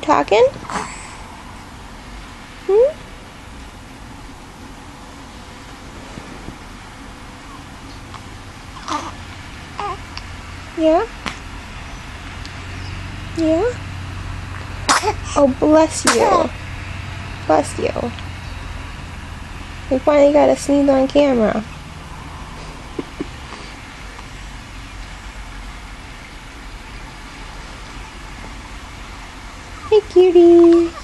talking? Hmm? Yeah? Yeah? Oh, bless you. Bless you. We finally got a sneeze on camera. Hey, cutie.